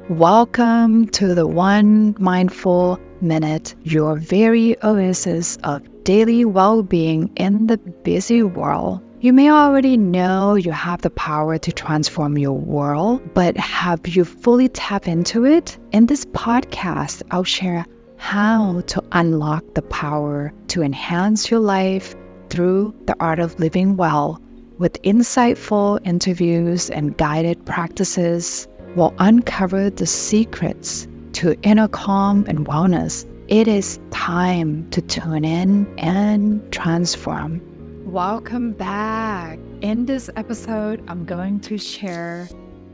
Welcome to the One Mindful Minute, your very oasis of daily well-being in the busy world. You may already know you have the power to transform your world, but have you fully tapped into it? In this podcast, I'll share how to unlock the power to enhance your life through the art of living well, with insightful interviews and guided practices. Will uncover the secrets to inner calm and wellness. It is time to tune in and transform. Welcome back. In this episode, I'm going to share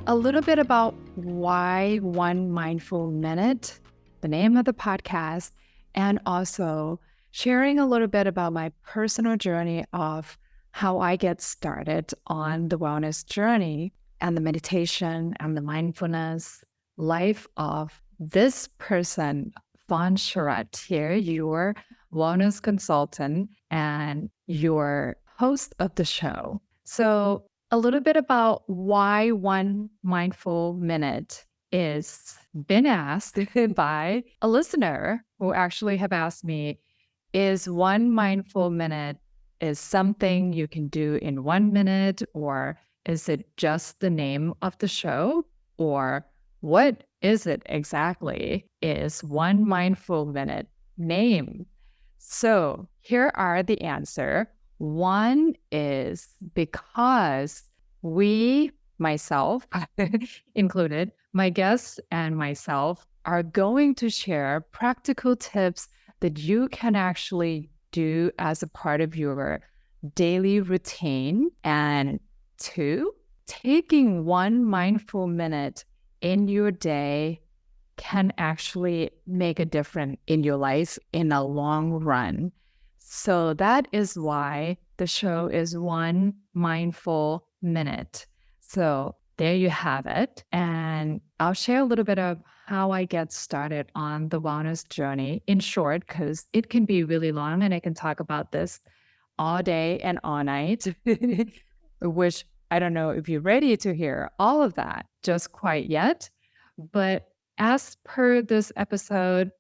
a little bit about why One Mindful Minute, the name of the podcast, and also sharing a little bit about my personal journey of how I get started on the wellness journey and the meditation and the mindfulness life of this person, Fawn Sharat here, your wellness consultant and your host of the show. So a little bit about why One Mindful Minute is been asked by a listener who actually have asked me, is one mindful minute is something you can do in 1 minute, or is it just the name of the show? Or what is it exactly? Is One Mindful Minute name? So here are the answer. One is because we, myself included, my guests and myself, are going to share practical tips that you can actually do as a part of your daily routine. And two, taking one mindful minute in your day can actually make a difference in your life in a long run. So that is why the show is One Mindful Minute. So there you have it. And I'll share a little bit of how I get started on the wellness journey in short, because it can be really long and I can talk about this all day and all night, which I don't know if you're ready to hear all of that just quite yet. But as per this episode,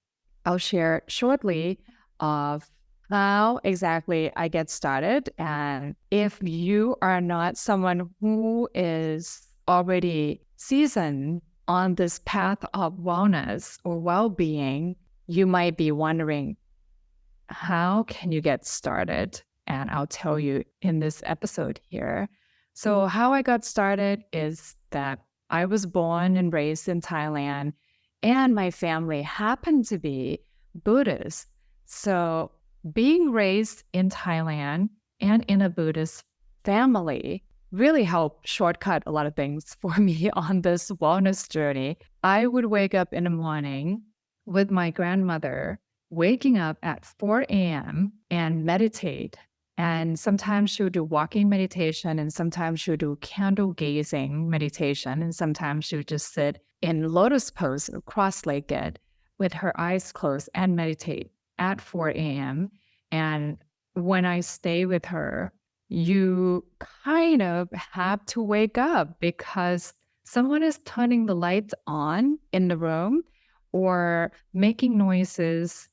I'll share shortly of how exactly I get started. And if you are not someone who is already seasoned on this path of wellness or well-being, you might be wondering, how can you get started? And I'll tell you in this episode here. So how I got started is that I was born and raised in Thailand, and my family happened to be Buddhist. So being raised in Thailand and in a Buddhist family really helped shortcut a lot of things for me on this wellness journey. I would wake up in the morning with my grandmother, waking up at 4 a.m. and meditate. And sometimes she'll do walking meditation, and sometimes she'll do candle gazing meditation, and sometimes she'll just sit in lotus pose, cross-legged, with her eyes closed and meditate at 4 a.m. And when I stay with her, you kind of have to wake up because someone is turning the lights on in the room or making noises,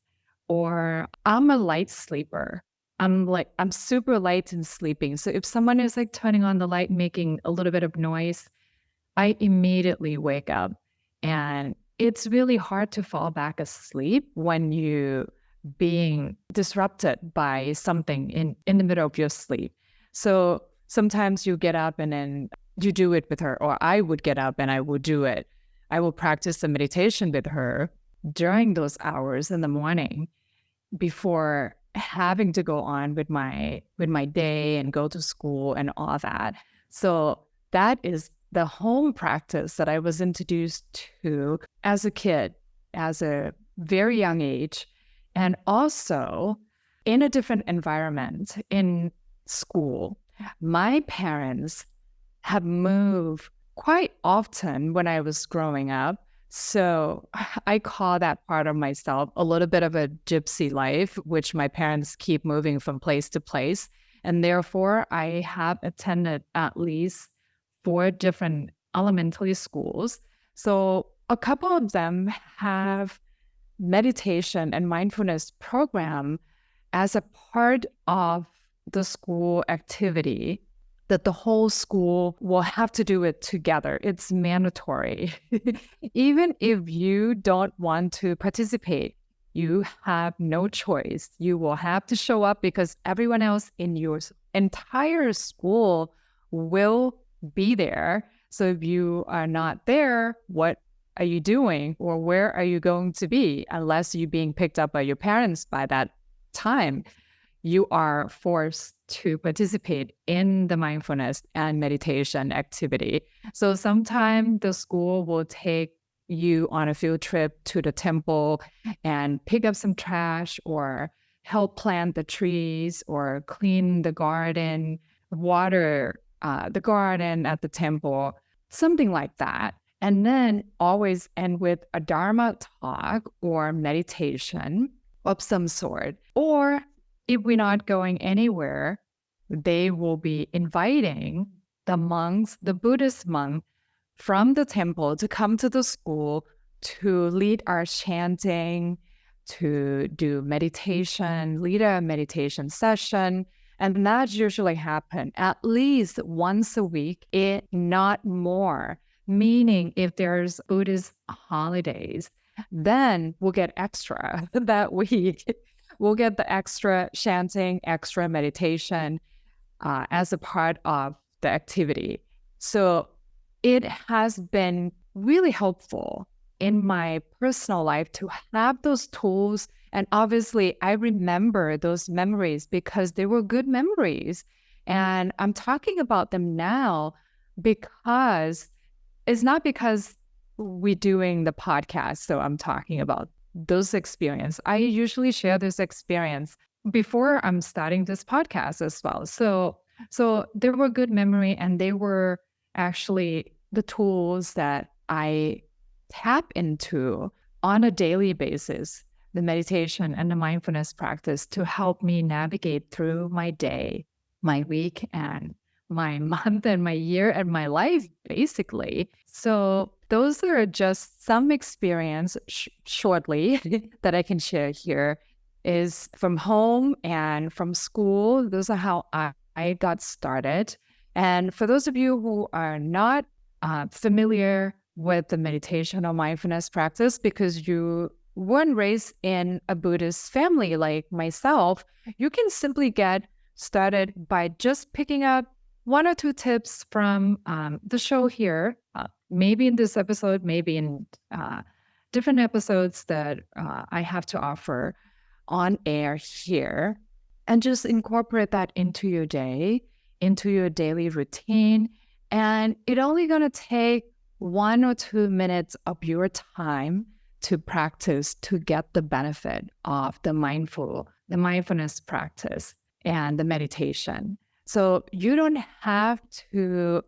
or I'm a light sleeper. I'm super light in sleeping. So if someone is like turning on the light, making a little bit of noise, I immediately wake up. And it's really hard to fall back asleep when you being disrupted by something in the middle of your sleep. So sometimes you get up and then you do it with her, or I would get up and I would do it. I will practice the meditation with her during those hours in the morning before having to go on with my day and go to school and all that. So that is the home practice that I was introduced to as a kid, as a very young age, and also in a different environment in school. My parents have moved quite often when I was growing up. So I call that part of myself a little bit of a gypsy life, which my parents keep moving from place to place. And therefore, I have attended at least 4 different elementary schools. So a couple of them have meditation and mindfulness program as a part of the school activity that the whole school will have to do it together. It's mandatory. Even if you don't want to participate, you have no choice. You will have to show up because everyone else in your entire school will be there. So if you are not there, what are you doing or where are you going to be? Unless you're being picked up by your parents by that time, you are forced to participate in the mindfulness and meditation activity. So sometimes the school will take you on a field trip to the temple and pick up some trash or help plant the trees or clean the garden, water the garden at the temple, something like that. And then always end with a Dharma talk or meditation of some sort. Or if we're not going anywhere, they will be inviting the monks, the Buddhist monk from the temple to come to the school to lead our chanting, to do meditation, lead a meditation session. And that usually happens at least once a week, if not more. Meaning if there's Buddhist holidays, then we'll get extra that week. We'll get the extra chanting, extra meditation as a part of the activity. So it has been really helpful in my personal life to have those tools. And obviously, I remember those memories because they were good memories. And I'm talking about them now because it's not because we're doing the podcast, so I'm talking about those experiences. I usually share this experience before I'm starting this podcast as well. So there were good memory, and they were actually the tools that I tap into on a daily basis, the meditation and the mindfulness practice to help me navigate through my day, my week, and my month and my year and my life, basically. So those are just some experience shortly that I can share here is from home and from school. Those are how I got started. And for those of you who are not familiar with the meditation or mindfulness practice because you weren't raised in a Buddhist family like myself, you can simply get started by just picking up one or two tips from the show here, maybe in this episode, maybe in different episodes that I have to offer on air here, and just incorporate that into your day, into your daily routine. And it's only going to take 1 or 2 minutes of your time to practice to get the benefit of the mindfulness practice and the meditation. So you don't have to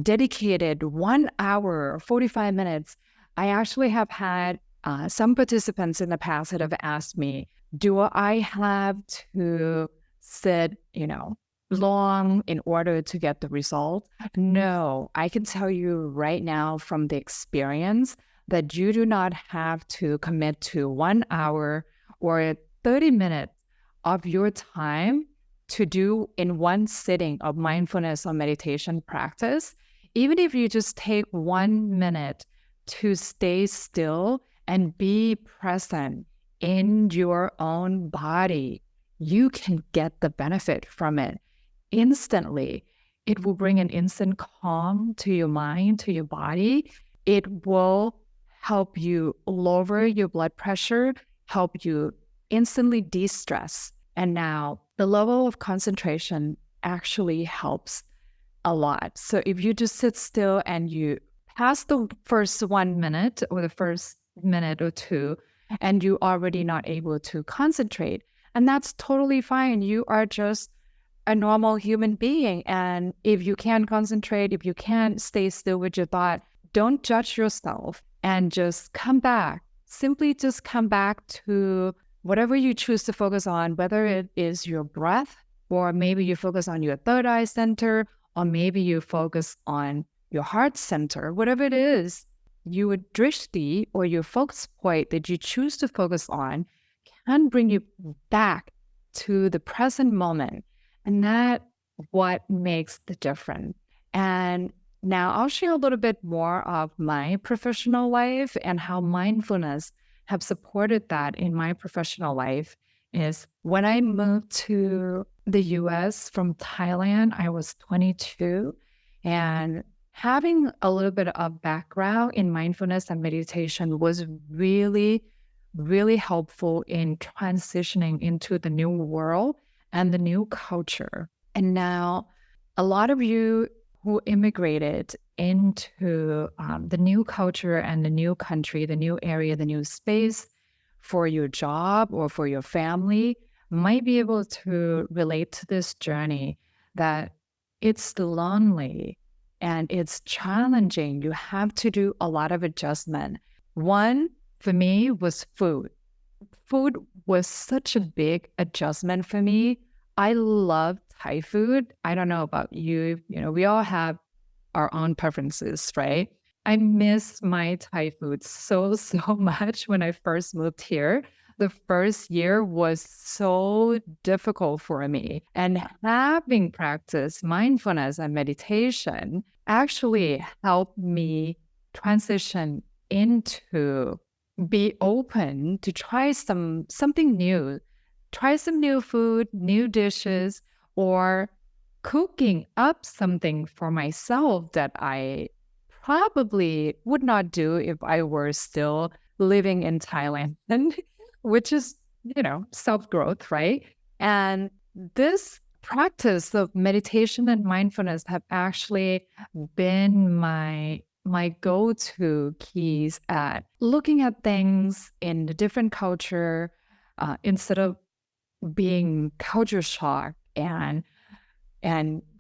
dedicate it 1 hour or 45 minutes. I actually have had some participants in the past that have asked me, do I have to sit, long in order to get the result? No, I can tell you right now from the experience that you do not have to commit to 1 hour or 30 minutes of your time to do in one sitting of mindfulness or meditation practice. Even if you just take 1 minute to stay still and be present in your own body, you can get the benefit from it instantly. It will bring an instant calm to your mind, to your body. It will help you lower your blood pressure, help you instantly de-stress. And now the level of concentration actually helps a lot. So if you just sit still and you pass the first 1 minute or the first minute or two, and you already not able to concentrate, and that's totally fine. You are just a normal human being. And if you can't concentrate, if you can't stay still with your thought, don't judge yourself and just come back. Simply just come back to whatever you choose to focus on, whether it is your breath, or maybe you focus on your third eye center, or maybe you focus on your heart center, whatever it is. your drishti or your focus point that you choose to focus on can bring you back to the present moment. And that what makes the difference. And now I'll share a little bit more of my professional life and how mindfulness have supported that in my professional life. Is when I moved to the US from Thailand, I was 22, and having a little bit of background in mindfulness and meditation was really, really helpful in transitioning into the new world and the new culture. And now a lot of you who immigrated into the new culture and the new country, the new area, the new space for your job or for your family might be able to relate to this journey, that it's lonely and it's challenging. You have to do a lot of adjustment. One, for me, was food. Food was such a big adjustment for me. I love Thai food. I don't know about you. We all have our own preferences, right? I miss my Thai food so much when I first moved here. The first year was so difficult for me. And having practiced mindfulness and meditation actually helped me transition into be open to try something new, try some new food, new dishes, or cooking up something for myself that I probably would not do if I were still living in Thailand, which is, self-growth, right? And this practice of meditation and mindfulness have actually been my go-to keys at looking at things in a different culture, instead of being culture shocked and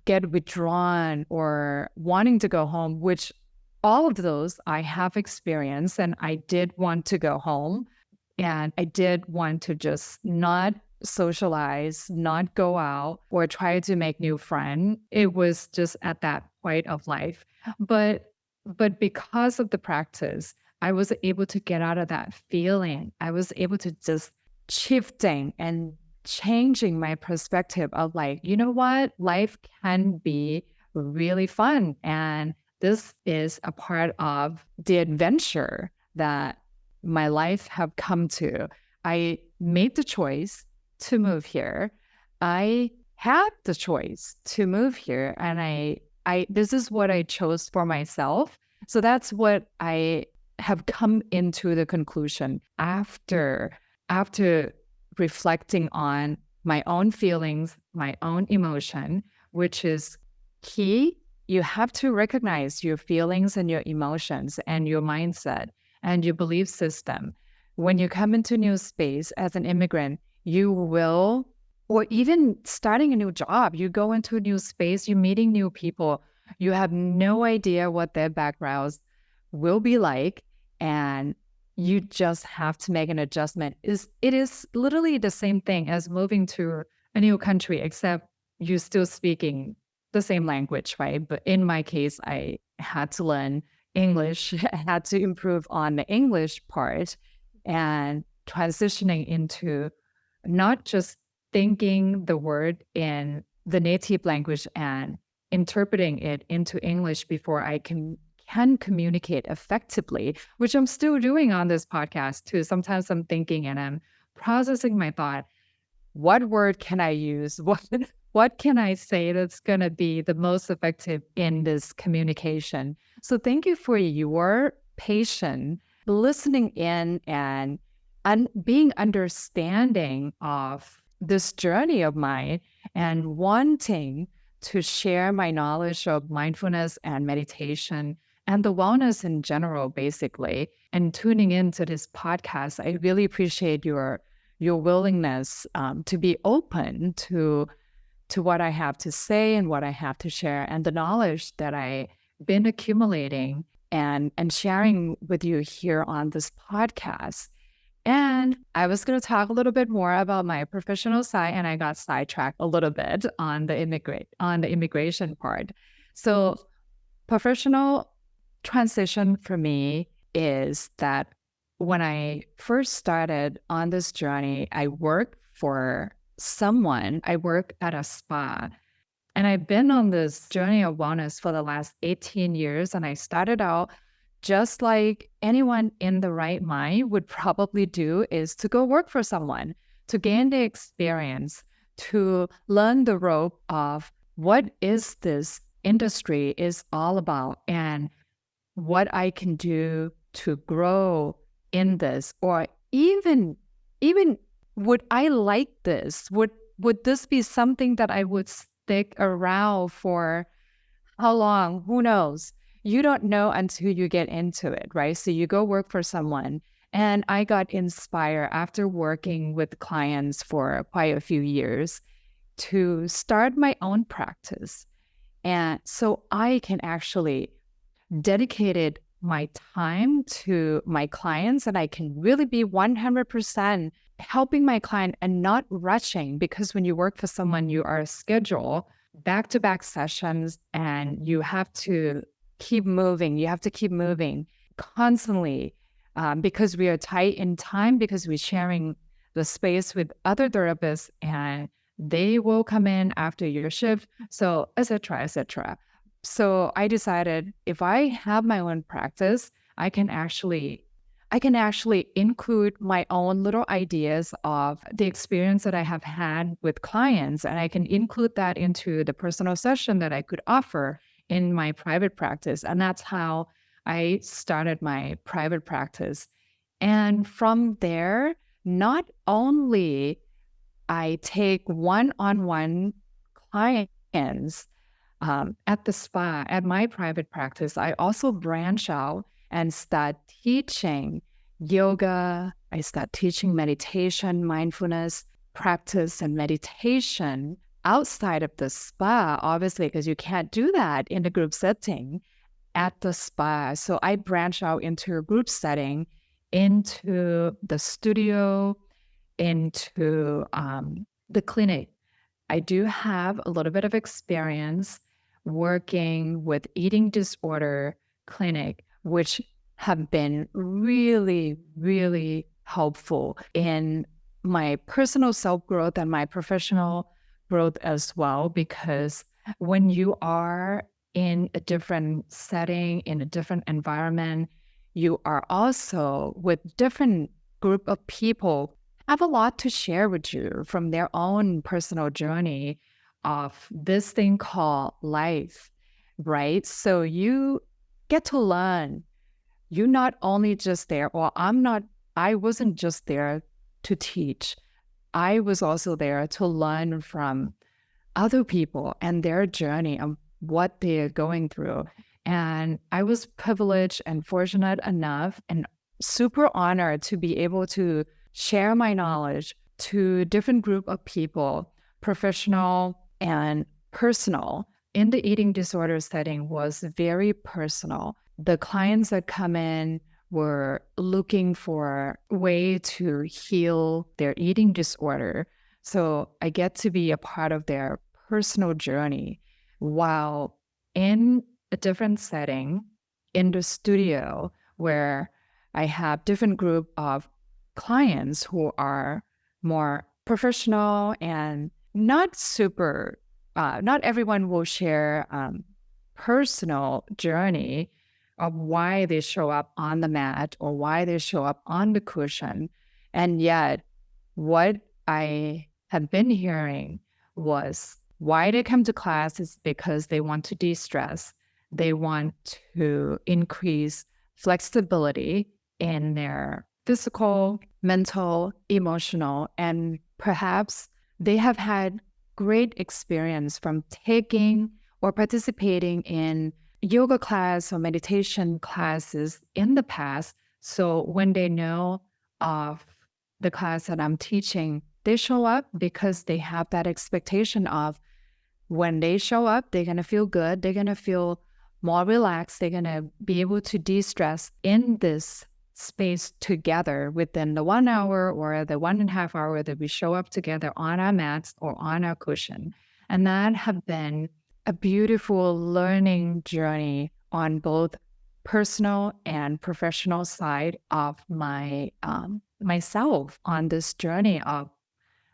get withdrawn or wanting to go home, which all of those I have experienced, and I did want to go home, and I did want to just not socialize, not go out or try to make new friends. It was just at that point of life. But because of the practice, I was able to get out of that feeling. I was able to just shifting and changing my perspective of like, you know what? Life can be really fun. And this is a part of the adventure that my life have come to. I made the choice to move here. I had the choice to move here, and I this is what I chose for myself. So that's what I have come into the conclusion after reflecting on my own feelings, my own emotion, which is key. You have to recognize your feelings and your emotions and your mindset and your belief system. When you come into a new space as an immigrant, you will, or even starting a new job, you go into a new space, you're meeting new people, you have no idea what their backgrounds will be like, and you just have to make an adjustment. It is literally the same thing as moving to a new country, except you're still speaking the same language, right? But in my case, I had to learn English, I had to improve on the English part, and transitioning into not just thinking the word in the native language and interpreting it into English before I can communicate effectively, which I'm still doing on this podcast too. Sometimes I'm thinking and I'm processing my thought. What word can I use? What can I say that's going to be the most effective in this communication? So thank you for your patience, listening in, and being understanding of this journey of mine and wanting to share my knowledge of mindfulness and meditation and the wellness in general, basically, and tuning into this podcast. I really appreciate your willingness to be open to what I have to say and what I have to share, and the knowledge that I've been accumulating and sharing with you here on this podcast. And I was going to talk a little bit more about my professional side, and I got sidetracked a little bit on the immigration part. So professional transition for me is that when I first started on this journey, I worked for someone. I work at a spa. And I've been on this journey of wellness for the last 18 years. And I started out just like anyone in the right mind would probably do, is to go work for someone, to gain the experience, to learn the rope of what is this industry is all about and what I can do to grow in this, or even would I like this? Would this be something that I would stick around for how long? Who knows? You don't know until you get into it, right? So you go work for someone. And I got inspired after working with clients for quite a few years to start my own practice. And so I can actually dedicate my time to my clients, and I can really be 100% helping my client and not rushing, because when you work for someone, you are scheduled back-to-back sessions and you have to keep moving. You have to keep moving constantly because we are tight in time, because we're sharing the space with other therapists and they will come in after your shift. So, et cetera, et cetera. So I decided if I have my own practice, I can actually include my own little ideas of the experience that I have had with clients, and I can include that into the personal session that I could offer in my private practice. And that's how I started my private practice. And from there, not only I take one-on-one clients at the spa, at my private practice, I also branch out and start teaching yoga. I start teaching meditation, mindfulness practice, and meditation outside of the spa, obviously, because you can't do that in a group setting at the spa. So I branch out into a group setting, into the studio, into the clinic. I do have a little bit of experience working with eating disorder clinic, which have been really, really helpful in my personal self-growth and my professional growth as well. Because when you are in a different setting, in a different environment, you are also with different group of people have a lot to share with you from their own personal journey of this thing called life, right? So you get to learn. You're not only just there, or I wasn't just there to teach. I was also there to learn from other people and their journey and what they're going through. And I was privileged and fortunate enough and super honored to be able to share my knowledge to different group of people, professional and personal. In the eating disorder setting was very personal. The clients that come in were looking for a way to heal their eating disorder. So I get to be a part of their personal journey, while in a different setting, in the studio, where I have different group of clients who are more professional and not super, not everyone will share personal journey of why they show up on the mat or why they show up on the cushion. And yet what I have been hearing was why they come to class is because they want to de-stress. They want to increase flexibility in their physical, mental, emotional, and perhaps they have had great experience from taking or participating in yoga class or meditation classes in the past. So when they know of the class that I'm teaching, they show up because they have that expectation of when they show up, they're going to feel good. They're going to feel more relaxed. They're going to be able to de-stress in this space together within the 1 hour or the 1.5 hours that we show up together on our mats or on our cushion. And that have been a beautiful learning journey on both personal and professional side of my myself on this journey of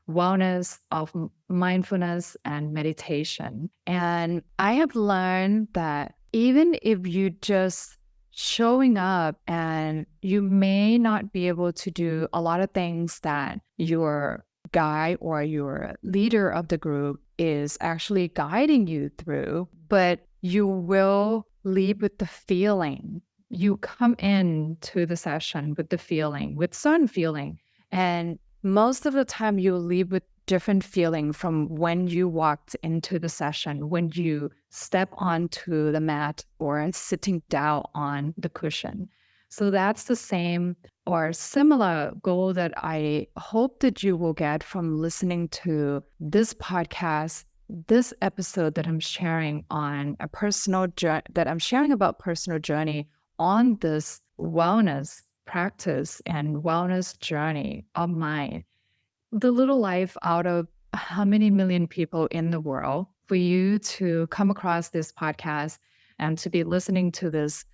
wellness, of mindfulness and meditation. And I have learned that even if you just showing up and you may not be able to do a lot of things that your guide or your leader of the group is actually guiding you through, but you will leave with the feeling. You come into the session with the feeling, with certain feeling. And most of the time you leave with different feeling from when you walked into the session, when you step onto the mat or sitting down on the cushion. So that's the same or similar goal that I hope that you will get from listening to this podcast, this episode that I'm sharing on a personal journey, that I'm sharing about personal journey on this wellness practice and wellness journey of mine. The little life out of how many million people in the world, for you to come across this podcast and to be listening to this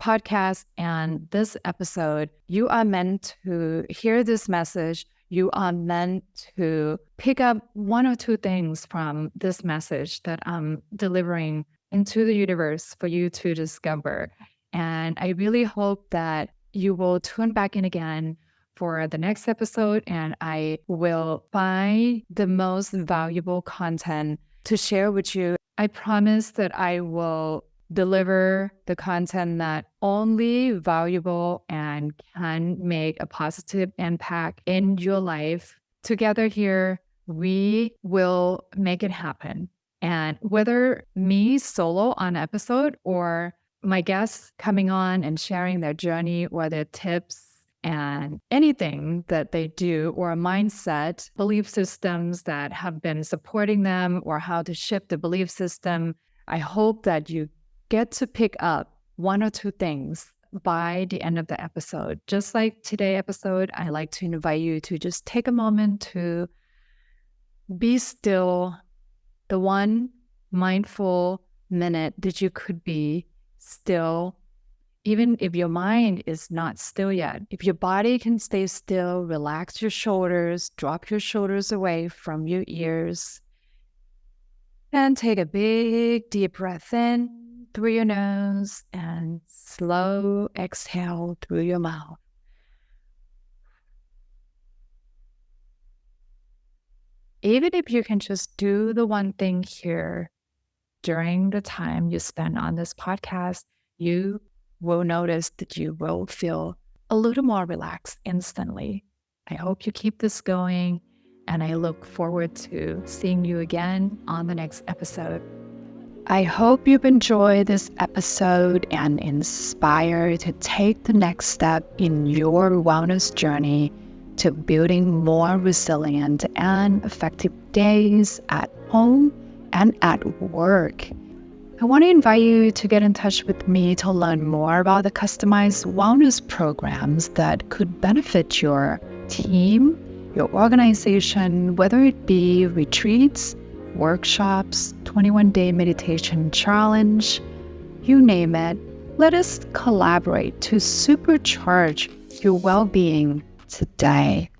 podcast and this episode, you are meant to hear this message. You are meant to pick up one or two things from this message that I'm delivering into the universe for you to discover. And I really hope that you will tune back in again for the next episode, and I will find the most valuable content to share with you. I promise that I will deliver the content that only valuable and can make a positive impact in your life. Together here, we will make it happen. And whether me solo on episode or my guests coming on and sharing their journey or their tips and anything that they do or a mindset, belief systems that have been supporting them or how to shift the belief system, I hope that you get to pick up one or two things by the end of the episode. Just like today's episode, I like to invite you to just take a moment to be still, the one mindful minute that you could be still. Even if your mind is not still yet, if your body can stay still, relax your shoulders, drop your shoulders away from your ears, and take a big deep breath in through your nose and slow exhale through your mouth. Even if you can just do the one thing here during the time you spend on this podcast, you will notice that you will feel a little more relaxed instantly. I hope you keep this going, and I look forward to seeing you again on the next episode. I hope you've enjoyed this episode and inspired to take the next step in your wellness journey to building more resilient and effective days at home and at work. I want to invite you to get in touch with me to learn more about the customized wellness programs that could benefit your team, your organization, whether it be retreats, workshops, 21-day meditation challenge, you name it. Let us collaborate to supercharge your well-being today.